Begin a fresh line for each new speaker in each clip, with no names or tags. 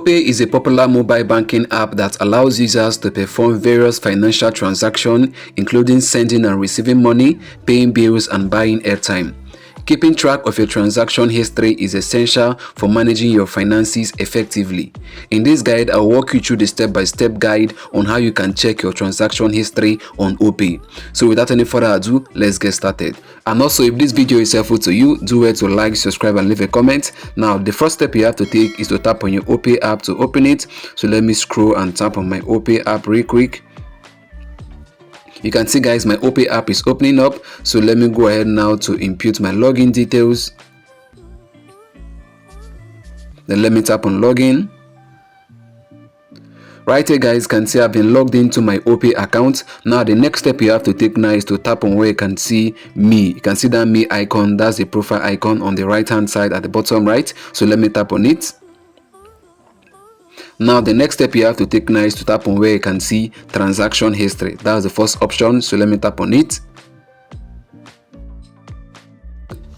Opay is a popular mobile banking app that allows users to perform various financial transactions, including sending and receiving money, paying bills, and buying airtime. Keeping track of your transaction history is essential for managing your finances effectively. In this guide, I'll walk you through the step-by-step guide on how you can check your transaction history on Opay. So without any further ado, let's get started. And also, if this video is helpful to you, do well to like, subscribe, and leave a comment. Now, the first step you have to take is to tap on your Opay app to open it. So let me scroll and tap on my Opay app real quick. You can see, guys, my Opay app is opening up. So let me go ahead now to input my login details. Then let me tap on login. Right here, guys, can see I've been logged into my Opay account. Now the next step you have to take now is to tap on where you can see me. You can see that me icon. That's the profile icon on the right hand side at the bottom right. So let me tap on it. Now the next step you have to take now is to tap on where you can see transaction history. That's the first option, so let me tap on it.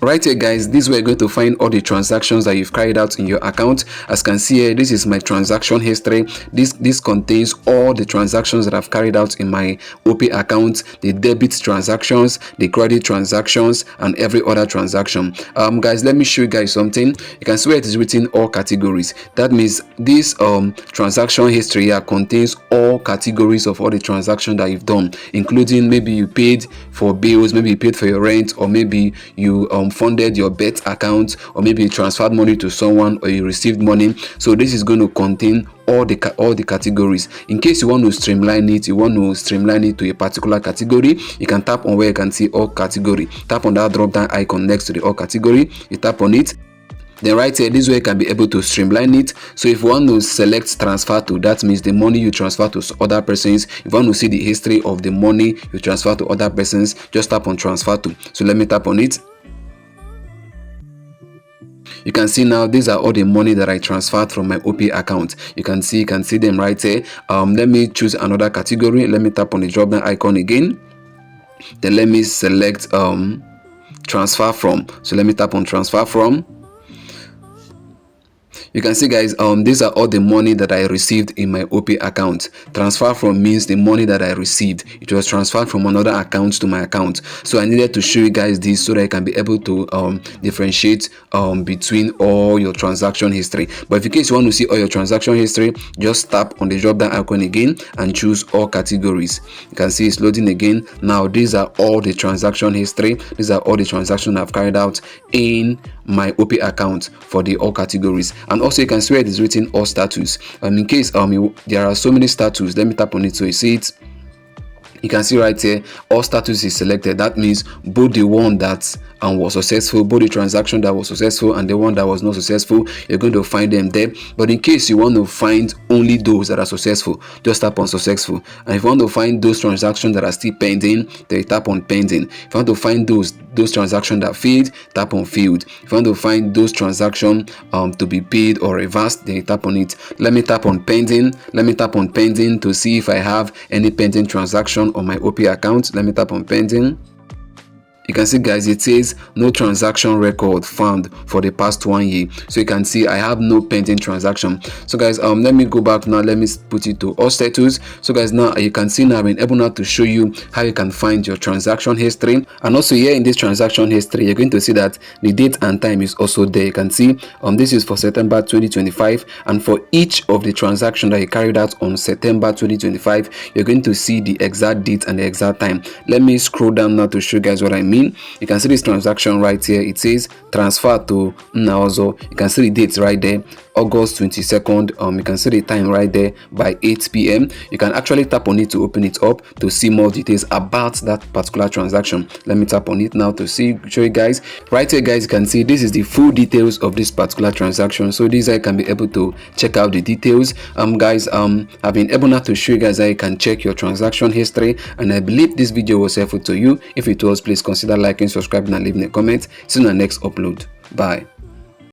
Right here, guys, this is where you're going to find all the transactions that you've carried out in your account. As you can see here, this is my transaction history. This contains all the transactions that I've carried out in my Opay account, the debit transactions, the credit transactions, and every other transaction. Guys, let me show you guys something. You can see where it is written all categories. That means this transaction history here contains all categories of all the transactions that you've done, including maybe you paid for bills, maybe you paid for your rent, or maybe you funded your bet account, or maybe you transferred money to someone, or you received money. So this is going to contain all the categories. In case you want to streamline it, to a particular category, you can tap on where you can see all category. Tap on that drop down icon next to the all category. You tap on it. Then right here, this way you can be able to streamline it. So if you want to select transfer to, that means the money you transfer to other persons. If you want to see the history of the money you transfer to other persons, just tap on transfer to. So let me tap on it. You can see now these are all the money that I transferred from my Opay account. You can see them right here. Let me choose another category. Let me tap on the drop down icon again. Then let me select transfer from. So let me tap on transfer from. You can see, guys, these are all the money that I received in my Opay account. Transfer from means the money that I received. It was transferred from another account to my account. So I needed to show you guys this so that I can be able to differentiate between all your transaction history. But if in case you want to see all your transaction history, just tap on the drop down icon again and choose all categories. You can see it's loading again. Now these are all the transaction history. These are all the transactions I've carried out in my Opay account for the all categories. And also you can see where it is written all status. In case there are so many status, let me tap on it so you see it. You can see right here all status is selected. That means both the one that was successful, both the transaction that was successful and the one that was not successful, you're going to find them there. But in case you want to find only those that are successful, just tap on successful. And if you want to find those transactions that are still pending, then you tap on pending. If you want to find those transactions that failed, tap on failed. If you want to find those transactions to be paid or reversed, then you tap on it. Let me tap on pending. Let me tap on pending to see if I have any pending transaction on my Opay account. Let me tap on pending. You can see, guys, it says no transaction record found for the past 1 year. So you can see I have no pending transaction. So guys, let me go back now. Let me put it to all status. So guys, now you can see now I've been able now to show you how you can find your transaction history. And also here in this transaction history, you're going to see that the date and time is also there. You can see this is for September 2025, and for each of the transaction that you carried out on September 2025, you're going to see the exact date and the exact time. Let me scroll down now to show you guys what I mean. You can see this transaction right here. It says transfer to Naozo. You can see the dates right there, August 22nd. You can see the time right there by 8 p.m. You can actually tap on it to open it up to see more details about that particular transaction. Let me tap on it now to show you guys. Right here, guys, you can see this is the full details of this particular transaction. So this I can be able to check out the details. Guys, I've been able now to show you guys how you can check your transaction history, and I believe this video was helpful to you. If it was, please consider liking, subscribing, and leaving a comment. See you in the next upload. Bye.